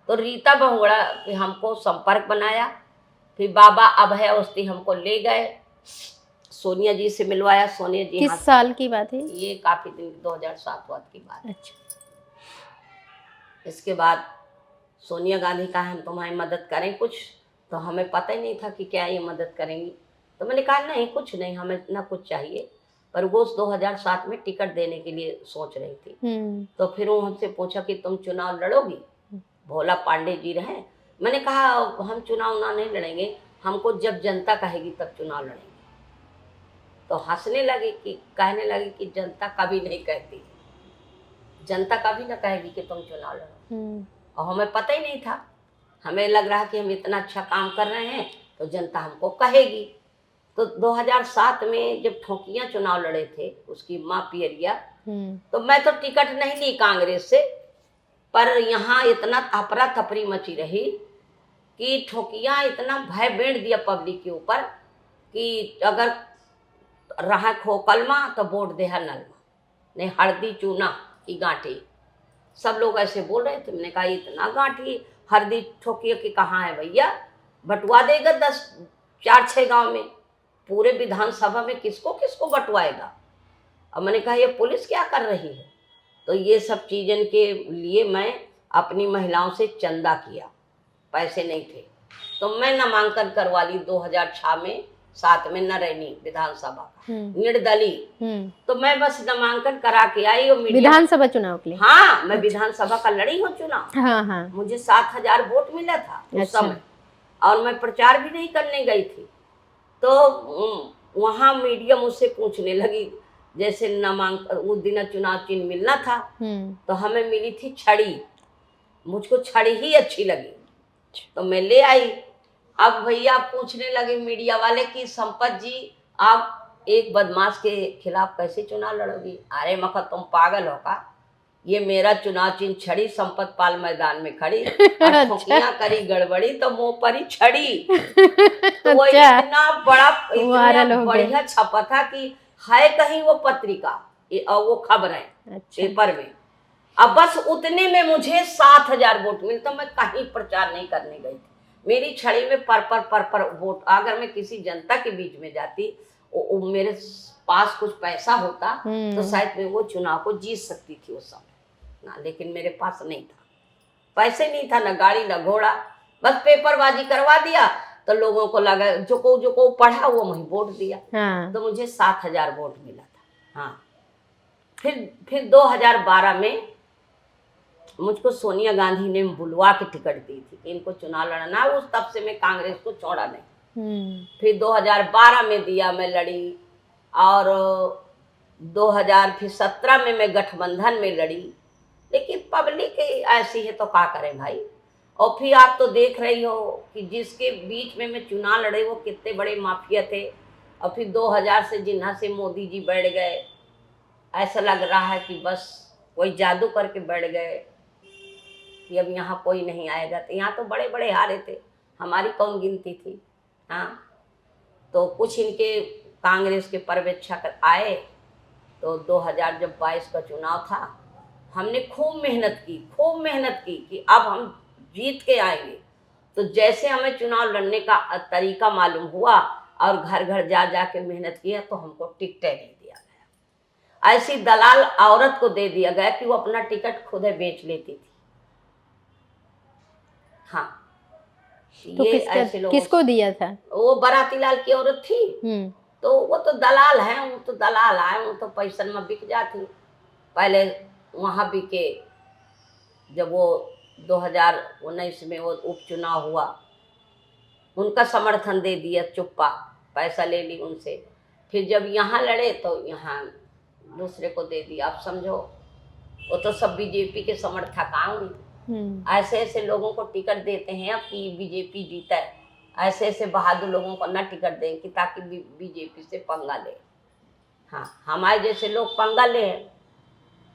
तो रीता बहुगुणा ने हमको संपर्क बनाया। फिर बाबा अभय अवस्थी हमको ले गए, सोनिया जी से मिलवाया। सोनिया जी किस साल की बात है? ये काफी दिन 2007 वात की बात। अच्छा। इसके बाद सोनिया गांधी का हम तुम्हारी मदद करें कुछ, तो हमें पता ही नहीं था कि क्या ये मदद करेंगी। तो मैंने कहा नहीं कुछ नहीं, हमें ना कुछ चाहिए, पर वो 2007 में टिकट देने के लिए सोच रही थी। तो फिर वो हमसे पूछा कि तुम चुनाव लड़ोगी? भोला पांडे जी रहे। मैंने कहा हम चुनाव ना नहीं लड़ेंगे, हमको जब जनता कहेगी तब चुनाव लड़ेंगे। तो हंसने लगे कि कहने लगे कि जनता कभी नहीं कहती, जनता कभी ना कहेगी कि तुम चुनाव लड़ो। और हमें पता ही नहीं था, हमें लग रहा कि हम इतना अच्छा काम कर रहे हैं तो जनता हमको कहेगी। तो 2007 में जब ठोकिया चुनाव लड़े थे उसकी माँ पियरिया, तो मैं तो टिकट नहीं ली कांग्रेस से, पर यहाँ इतना अफरा तफरी मची रही कि ठोकिया इतना भय बेड़ दिया पब्लिक के ऊपर कि अगर रहा खोकलमा तो वोट दे नलमा, नहीं हल्दी चूना की गांठी, सब लोग ऐसे बोल रहे थे। मैंने कहा इतना गांठी हल्दी ठोकिया की कहाँ है भैया, बंटवा देगा 4-6 गांव में, पूरे विधानसभा में किसको किसको बंटवाएगा। अब मैंने कहा ये पुलिस क्या कर रही है। तो ये सब चीज़न के लिए मैं अपनी महिलाओं से चंदा किया, पैसे नहीं थे, तो मैं नामांकन करवा ली 2006 में, 7 में नरैनी विधानसभा का निर्दलीय। तो मैं बस नामांकन करा के आई और विधानसभा चुनाव के लिए। हाँ, मैं विधानसभा का लड़ी हूँ चुनाव। हाँ। मुझे 7,000 वोट मिला था उस समय, और मैं प्रचार भी नहीं करने गई थी। तो वहाँ मीडिया मुझसे पूछने लगी, जैसे नामांकन उस दिन चुनाव चिन्ह मिलना था, तो हमें मिली थी छड़ी, मुझको छड़ी ही अच्छी लगी तो मैं ले आई। अब भैया पूछने लगे मीडिया वाले कि संपत जी आप एक बदमाश के खिलाफ कैसे चुनाव लड़ोगी। अरे मखा तुम पागल हो का, ये मेरा चुनाव चिन्ह छड़ी, संपत पाल मैदान में खड़ी और ठोकियां करी गड़बड़ी तो मुंह पर ही छड़ी। तो वो इतना बड़ा इतना बढ़िया छपा था कि है कहीं वो पत्रिका और वो खबरें पेपर में। अब बस उतने में मुझे 7,000 वोट मिले, तो मैं कहीं प्रचार नहीं करने गई थी। मेरी छड़ी में पर वोट, अगर मैं किसी जनता के बीच में जाती, मेरे पास कुछ पैसा होता तो शायद मैं वो चुनाव को जीत सकती थी उस समय ना, लेकिन मेरे पास नहीं था, पैसे नहीं था, ना गाड़ी ना घोड़ा, बस पेपरबाजी करवा दिया। तो लोगों को लगा जो को पढ़ा वो वही वोट दिया। तो मुझे 7,000 वोट मिला था। हाँ, फिर 2012 में मुझको सोनिया गांधी ने बुलवा के टिकट दी थी कि इनको चुनाव लड़ना है। उस तब से मैं कांग्रेस को छोड़ा नहीं। फिर 2012 में दिया, मैं लड़ी, और 2017 में मैं गठबंधन में लड़ी, लेकिन पब्लिक ऐसी है तो क्या करें भाई। और फिर आप तो देख रही हो कि जिसके बीच में मैं चुनाव लड़े वो कितने बड़े माफिया थे, और फिर 2000 से जिन्हा से मोदी जी बैठ गए, ऐसा लग रहा है कि बस कोई जादू करके बैठ गए कि अब यहाँ कोई नहीं आएगा। तो यहाँ तो बड़े बड़े हारे थे, हमारी कौन गिनती थी। हाँ, तो कुछ इनके कांग्रेस के पर्यवेक्षक आए, तो 2022 का चुनाव था, हमने खूब मेहनत की कि अब हम जीत के आएंगे। तो जैसे हमें चुनाव लड़ने का तरीका मालूम हुआ और घर घर जा जा के मेहनत किया, तो हमको टिकटें नहीं दिया गया। ऐसी दलाल औरत को दे दिया गया कि वो अपना टिकट खुद बेच लेती थी। हाँ, तो किसको दिया था? वो बाराती लाल की औरत थी। तो वो तो दलाल है, वो तो दलाल आए, वो तो पैसा में बिक जाती। पहले वहाँ बिके, जब वो 2019 में वो उपचुनाव हुआ, उनका समर्थन दे दिया, चुप्पा पैसा ले ली उनसे। फिर जब यहाँ लड़े तो यहाँ दूसरे को दे दिया। आप समझो, वो तो सब बीजेपी के समर्थक आएंगे। ऐसे ऐसे लोगों को टिकट देते हैं अब कि बीजेपी जीता है, ऐसे ऐसे बहादुर लोगों को ना टिकट दें कि ताकि बीजेपी से पंगा ले। हाँ, हमारे जैसे लोग पंगा ले हैं,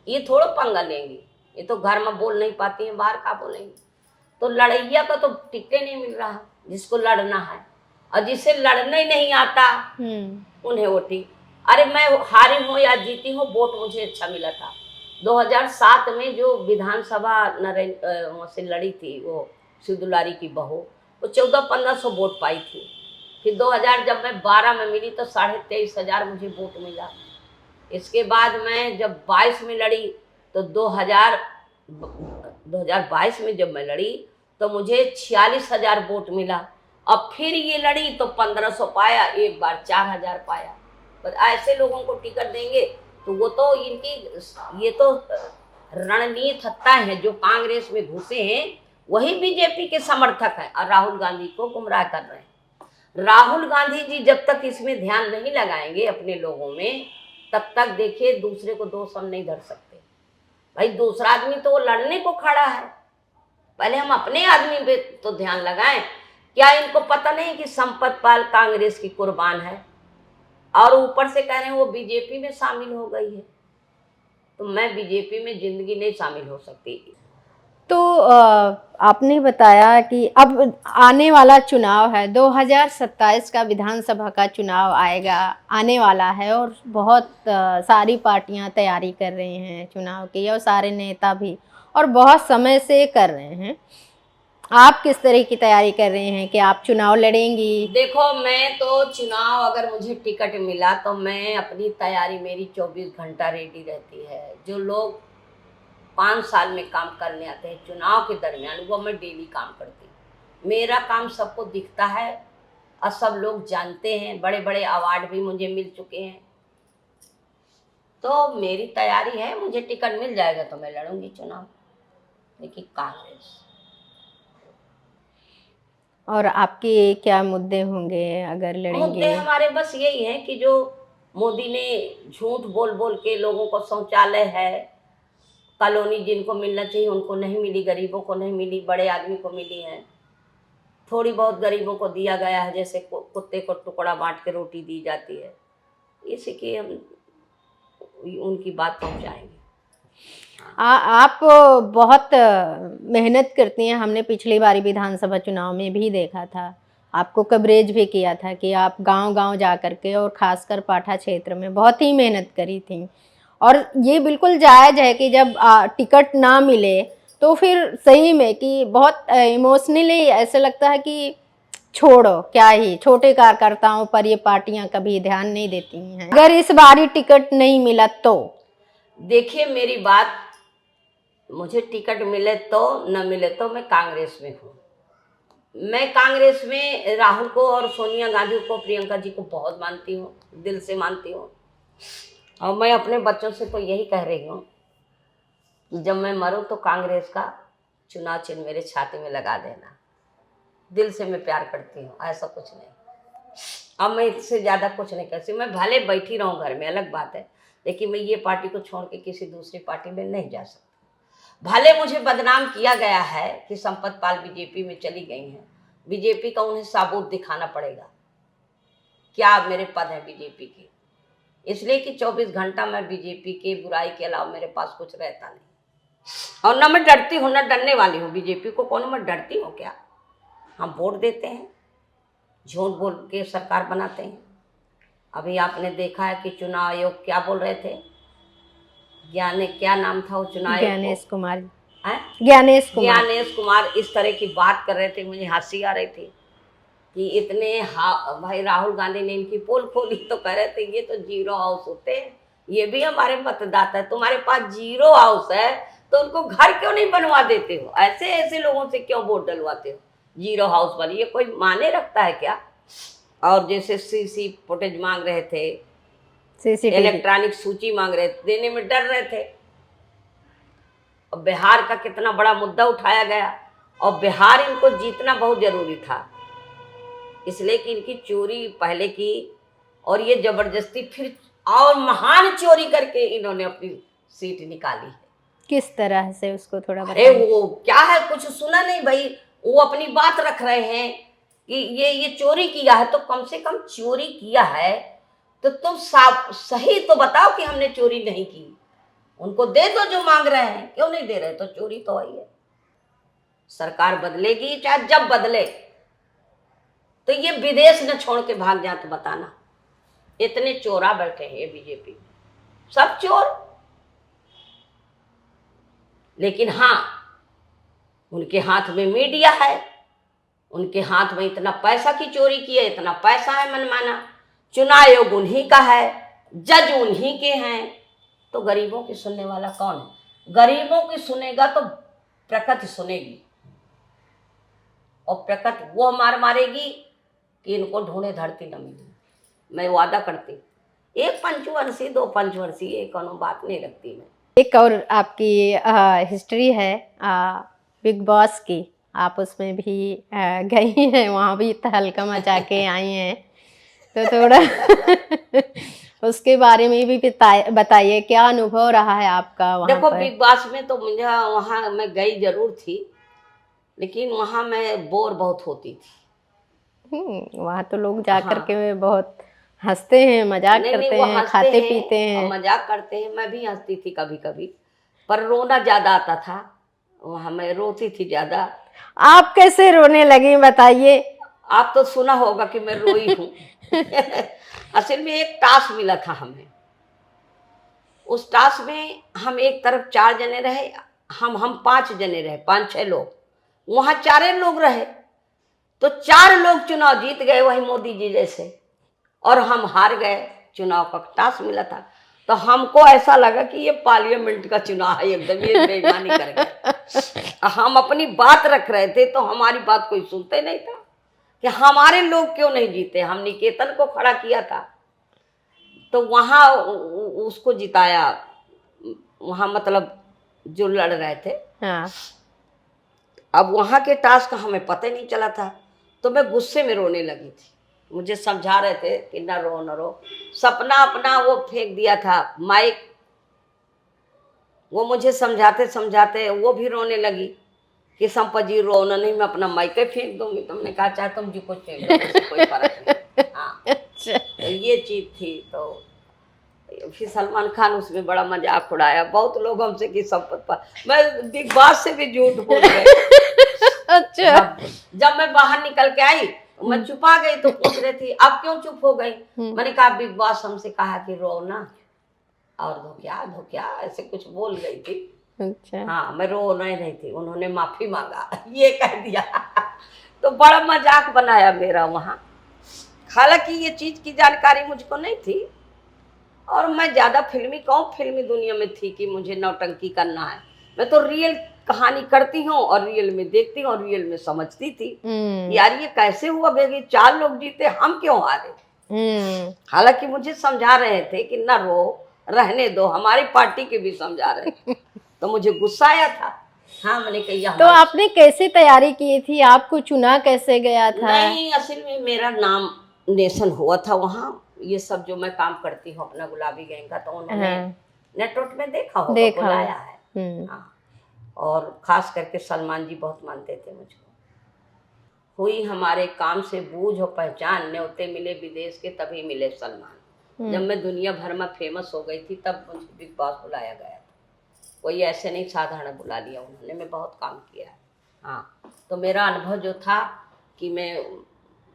ये थोड़ा पंगा लेंगे, ये तो घर में बोल नहीं पाती हैं, बाहर का बोलेंगे। तो लड़ैया का तो टिकट नहीं मिल रहा जिसको लड़ना है, और जिसे लड़ना ही नहीं आता उन्हें वोटी। अरे मैं हारी हूँ या जीती हूँ, वोट मुझे अच्छा मिला था। 2007 में जो विधानसभा वहाँ से लड़ी थी, वो सिद्धुलारी की बहू, वो 1400-1500 वोट पाई थी। फिर 2000 जब मैं 12 में मिली तो 23,500 मुझे वोट मिला। इसके बाद मैं जब 22 में लड़ी तो 2022 में जब मैं लड़ी तो मुझे 46,000 वोट मिला। अब फिर ये लड़ी तो 1500 पाया, एक बार 4000 पाया। बस ऐसे लोगों को टिकट देंगे तो वो तो इनकी ये तो रणनीति हत्या है। जो कांग्रेस में घुसे हैं वही बीजेपी के समर्थक हैं और राहुल गांधी को गुमराह कर रहे हैं। राहुल गांधी जी जब तक इसमें ध्यान नहीं लगाएंगे अपने लोगों में, तब तक देखिए दूसरे को दोष हम नहीं धर सकते। भाई दूसरा आदमी तो वो लड़ने को खड़ा है, पहले हम अपने आदमी पे तो ध्यान लगाएं। क्या इनको पता नहीं कि संपत पाल कांग्रेस की कुर्बान है और ऊपर से कह रहे हैं वो बीजेपी में शामिल हो गई है? तो मैं बीजेपी में जिंदगी नहीं शामिल हो सकती। तो आपने बताया कि अब आने वाला चुनाव है, 2027 का विधानसभा का चुनाव आएगा, आने वाला है, और बहुत सारी पार्टियां तैयारी कर रही हैं चुनाव की, और सारे नेता भी, और बहुत समय से कर रहे हैं। आप किस तरह की तैयारी कर रहे हैं कि आप चुनाव लड़ेंगी? देखो मैं तो चुनाव, अगर मुझे टिकट मिला तो मैं अपनी तैयारी, मेरी 24 घंटा रेडी रहती है। जो लोग 5 साल में काम करने आते हैं चुनाव के दरमियान, वो मैं डेली काम करती हूँ। मेरा काम सबको दिखता है और सब लोग जानते हैं, बड़े बड़े अवार्ड भी मुझे मिल चुके हैं। तो मेरी तैयारी है, मुझे टिकट मिल जाएगा तो मैं लड़ूंगी चुनाव, लेकिन कांग्रेस। और आपके क्या मुद्दे होंगे अगर मुद्दे लड़ेंगे? हमारे बस यही है कि जो मोदी ने झूठ बोल बोल के लोगों को शौचालय है, कॉलोनी जिनको मिलना चाहिए उनको नहीं मिली, गरीबों को नहीं मिली, बड़े आदमी को मिली है। थोड़ी बहुत गरीबों को दिया गया है, जैसे कुत्ते को टुकड़ा बांट के रोटी दी जाती है। इसी की हम उनकी बात पहुंचाएंगे। आप बहुत मेहनत करती हैं, हमने पिछली बारी विधानसभा चुनाव में भी देखा था, आपको कवरेज भी किया था कि आप गांव-गांव जा कर के, और ख़ासकर पाठा क्षेत्र में बहुत ही मेहनत करी थी। और ये बिल्कुल जायज़ है कि जब टिकट ना मिले तो फिर सही में कि बहुत इमोशनली ऐसे लगता है कि छोड़ो, क्या ही, छोटे कार्यकर्ताओं पर ये पार्टियां कभी ध्यान नहीं देती हैं। अगर इस बारी टिकट नहीं मिला तो? देखिए मेरी बात, मुझे टिकट मिले तो न मिले तो मैं कांग्रेस में हूँ। मैं कांग्रेस में राहुल को और सोनिया गांधी को, प्रियंका जी को बहुत मानती हूँ, दिल से मानती हूँ। और मैं अपने बच्चों से तो यही कह रही हूँ कि जब मैं मरूँ तो कांग्रेस का चुनाव चिन्ह मेरे छाती में लगा देना। दिल से मैं प्यार करती हूँ, ऐसा कुछ नहीं। अब मैं इससे ज़्यादा कुछ नहीं कर सकती। मैं भले बैठी रहूँ घर में, अलग बात है, लेकिन मैं ये पार्टी को छोड़ के किसी दूसरी पार्टी में नहीं जा सकती। भले मुझे बदनाम किया गया है कि संपत पाल बीजेपी में चली गई हैं, बीजेपी का उन्हें सबूत दिखाना पड़ेगा क्या मेरे पद हैं बीजेपी के, इसलिए कि 24 घंटा मैं बीजेपी के बुराई के अलावा मेरे पास कुछ रहता नहीं। और ना मैं डरती हूँ, ना डरने वाली हूँ। बीजेपी को कौन मैं डरती हूँ क्या? हम वोट देते हैं, झूठ बोल के सरकार बनाते हैं। अभी आपने देखा है कि चुनाव आयोग क्या बोल रहे थे, क्या नाम था वो चुनाव आयोग? ज्ञानेश कुमार। हैं? ज्ञानेश कुमार इस तरह की बात कर रहे थे, मुझे हंसी आ रही थी कि इतने भाई राहुल गांधी ने इनकी पोल खोली तो कह रहे थे ये तो जीरो हाउस होते हैं, ये भी हमारे मतदाता है, तुम्हारे पास जीरो हाउस है तो उनको घर क्यों नहीं बनवा देते हो? ऐसे ऐसे लोगों से क्यों वोट डलवाते हो जीरो हाउस वाली? ये कोई माने रखता है क्या? और जैसे सीसी फुटेज मांग रहे थे, इलेक्ट्रॉनिक सूची मांग रहे थे, देने में डर रहे थे। और बिहार का कितना बड़ा मुद्दा उठाया गया, और बिहार इनको जीतना बहुत जरूरी था, इसलिए कि इनकी चोरी पहले की और ये जबरदस्ती फिर और महान चोरी करके इन्होंने अपनी सीट निकाली है। किस तरह से, उसको थोड़ा अरे बताइए। वो क्या है, कुछ सुना नहीं भाई? वो अपनी बात रख रहे हैं कि ये चोरी किया है, तो कम से कम चोरी किया है तो तुम सही तो बताओ कि हमने चोरी नहीं की। उनको दे दो जो मांग रहे हैं, क्यों नहीं दे रहे? तो चोरी तो वही है। सरकार बदलेगी चाहे जब बदले, तो ये विदेश न छोड़ के भाग जाए तो बताना, इतने चोरा बैठे हैं ये बीजेपी, सब चोर। लेकिन हाँ, उनके हाथ में मीडिया है, उनके हाथ में इतना पैसा की चोरी की है, इतना पैसा है मनमाना, चुनाव आयोग उन्हीं का है, जज उन्हीं के हैं, तो गरीबों की सुनने वाला कौन है? गरीबों की सुनेगा तो प्रकृति सुनेगी, और प्रकृति वो मार मारेगी कि इनको ढूंढे धरती न मिली। मैं वादा करती, एक पंचवर्षीय 2 पंचवर्षीय ये कोनो बात नहीं रखती मैं। एक और आपकी हिस्ट्री है बिग बॉस की, आप उसमें भी गई हैं, वहाँ भी तहलका मचा के आई हैं, तो थोड़ा उसके बारे में भी बताइए, क्या अनुभव रहा है आपका वहाँ देखो पर? बिग बॉस में तो मुझे वहाँ मैं गई जरूर थी, लेकिन वहाँ मैं बोर बहुत होती थी। वहाँ तो लोग जा कर हाँ। के बहुत हंसते हैं, मजाक नहीं, करते वो हैं, हंसते खाते हैं पीते और हैं। मजाक करते हैं, मैं भी हंसती थी कभी कभी, पर रोना ज्यादा आता था वहाँ, मैं रोती थी ज्यादा। आप कैसे रोने लगी बताइए? आप तो सुना होगा कि मैं रोई हूँ। असल में एक टास्क मिला था हमें, उस टास्क में हम एक तरफ 4 जने रहे, हम 5 जने रहे, 5-6 लोग, वहां 4 लोग रहे, तो 4 लोग चुनाव जीत गए वही मोदी जी जैसे, और हम हार गए। चुनाव का टास्क मिला था, तो हमको ऐसा लगा कि ये पार्लियामेंट का चुनाव है, एकदम ये बेईमानी कर गए। हम अपनी बात रख रहे थे तो हमारी बात कोई सुनते नहीं था कि हमारे लोग क्यों नहीं जीते। हम निकेतन को खड़ा किया था, तो वहां उसको जिताया, वहां मतलब जो लड़ रहे थे। हाँ। अब वहां के टास्क का हमें पता ही नहीं चला था, तो मैं गुस्से में रोने लगी थी। मुझे समझा रहे थे कि न रो न रो, सपना अपना वो फेंक दिया था माइक, वो मुझे समझाते समझाते वो भी रोने लगी कि संपा जी रोना नहीं, मैं अपना माइक ही फेंक दूंगी। तुमने कहा चाहे तुम जी कुछ फेंक दो, मुझे कोई फर्क नहीं। हाँ, अच्छा। तो ये चीज थी। तो फिर सलमान खान उसमें बड़ा मजाक उड़ाया, बहुत लोग हमसे कि संपत पर, मैं बिग बॉस से भी झूठ बोल गए। अच्छा। जब मैं बाहर निकल के आई मैं छुपा गई, तो पूछ रही थी अब क्यों चुप हो गई। मैंने कहा बिग बॉस हमसे कहा कि रो ना, और धो क्या ऐसे कुछ बोल गई थी। अच्छा। हाँ, मैं रो नहीं रही थी, उन्होंने माफी मांगा ये कह दिया। तो बड़ा मजाक बनाया मेरा वहाँ। हालांकि ये चीज की जानकारी मुझको नहीं थी, और मैं ज्यादा फिल्मी दुनिया में थी कि मुझे नौटंकी करना है। मैं तो रियल कहानी करती हूँ और रियल में देखती हूँ और रियल में समझती थी यार ये कैसे हुआ बेगी, 4 लोग जीते हम क्यों हारे। हालांकि मुझे समझा रहे थे कि ना रो, रहने दो, हमारी पार्टी के भी समझा रहे थे, तो मुझे गुस्सा आया था। हाँ, मैंने कहा तो आपने कैसे तैयारी की थी, आपको चुना कैसे गया था? नहीं, असल में मेरा नाम नेशन हुआ था वहाँ। ये सब जो मैं काम करती हूँ अपना गुलाबी गैंग का, तो उन्होंने नेटवर्क में देखा होगा, बुलाया है। हाँ, और खास करके सलमान जी बहुत मानते थे मुझको। हुई हमारे काम से बूझ और पहचान, न्योते मिले विदेश के तभी मिले सलमान। जब मैं दुनिया भर में फेमस हो गई थी तब मुझे बिग बॉस बुलाया गया था, कोई ऐसे नहीं साधारण बुला लिया उन्होंने। मैं बहुत काम किया है। हाँ, तो मेरा अनुभव जो था कि मैं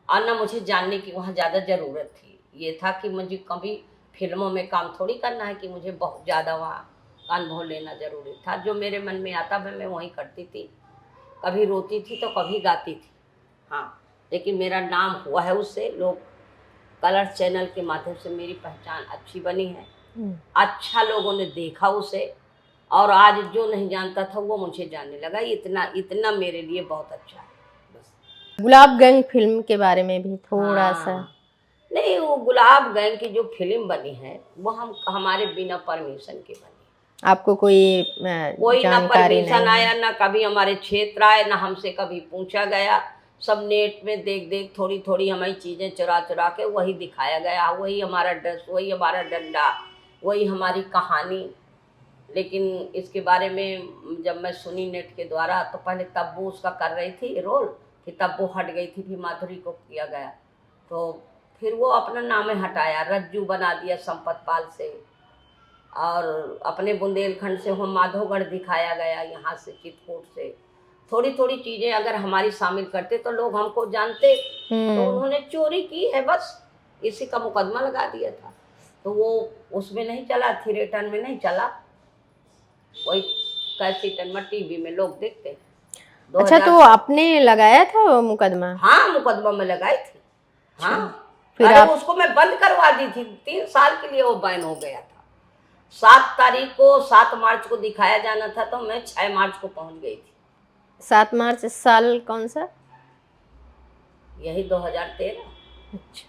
आना, मुझे जानने की वहाँ ज़्यादा ज़रूरत थी। ये था कि मुझे कभी फिल्मों में काम थोड़ी करना है कि मुझे बहुत ज़्यादा वहाँ अनुभव लेना ज़रूरी था। जो मेरे मन में आता मैं वहीं करती थी, कभी रोती थी तो कभी गाती थी। हाँ, लेकिन मेरा नाम हुआ है उससे, लोग कलर चैनल के माध्यम से मेरी पहचान अच्छी बनी है, अच्छा लोगों ने देखा उसे, और आज जो नहीं जानता था वो मुझे जानने लगा। इतना मेरे लिए बहुत अच्छा है। बस गुलाब गंग फिल्म के बारे में भी थोड़ा सा। नहीं, वो गुलाब गैंग की जो फिल्म बनी है वो हमारे बिना परमिशन के बनी। आपको कोई ना परमिशन आया, ना कभी हमारे क्षेत्र आए, ना हमसे कभी पूछा गया। सब नेट में देख थोड़ी थोड़ी हमारी चीजें चुरा के वही दिखाया गया, वही हमारा ड्रेस, वही हमारा डंडा, वही हमारी कहानी। लेकिन इसके बारे में जब मैं सुनी नेट के द्वारा, तो पहले तब्बू उसका कर रही थी रोल, कि तब्बू हट गई थी, फिर माधुरी को किया गया, तो फिर वो अपना नाम हटाया, रज्जू बना दिया संपत पाल से, और अपने बुंदेलखंड से हम माधोगढ़ दिखाया गया, यहाँ से चित्रकूट से। थोड़ी थोड़ी चीज़ें अगर हमारी शामिल करते तो लोग हमको जानते। तो उन्होंने चोरी की है, बस किसी का मुकदमा लगा दिया था, तो वो उसमें नहीं चला, थिएटर में नहीं चला, वही कैसेट में टीवी में लोग देखते हैं। अच्छा, तो आपने लगाया था वो मुकदमा? हाँ, मुकदमा में लगाई थी। हाँ, फिर अरे आप उसको मैं बंद करवा दी थी, 3 साल के लिए वो बैन हो गया था। 7 तारीख को 7 मार्च को दिखाया जाना था, तो मैं 6 मार्च को पहुंच गई थी। 7 मार्च साल कौन सा? यही 2013। अच्छा,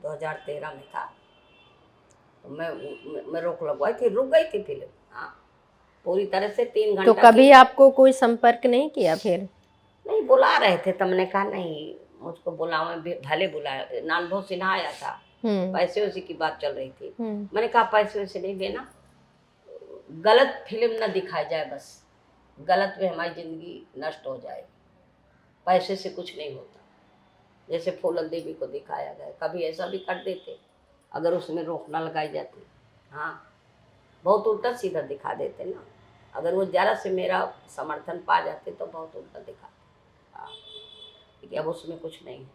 2013 में था। तो मैं रोक लगवाई थी, रुक गई थी फिल्म। हाँ, पूरी तरह से 3 तो घंटा कभी की। आपको कोई संपर्क नहीं किया फिर? नहीं, बुला रहे थे, तो मैंने कहा नहीं, मुझको बुलावे, भले बुलाया। नानभो सिन्हा आया था, पैसे वैसे की बात चल रही थी। मैंने कहा पैसे वैसे नहीं देना, गलत फिल्म ना दिखाई जाए, बस गलत में हमारी जिंदगी नष्ट हो जाए, पैसे से कुछ नहीं होता। जैसे फूलन देवी को दिखाया गया, कभी ऐसा भी कर देते अगर उसमें रोक ना लगाई जाती। हाँ, बहुत उल्टा सीधा दिखा देते ना, अगर वो ज़रा से मेरा समर्थन पा जाते तो बहुत उल्टा दिखाते। हाँ, क्योंकि अब उसमें कुछ नहीं है।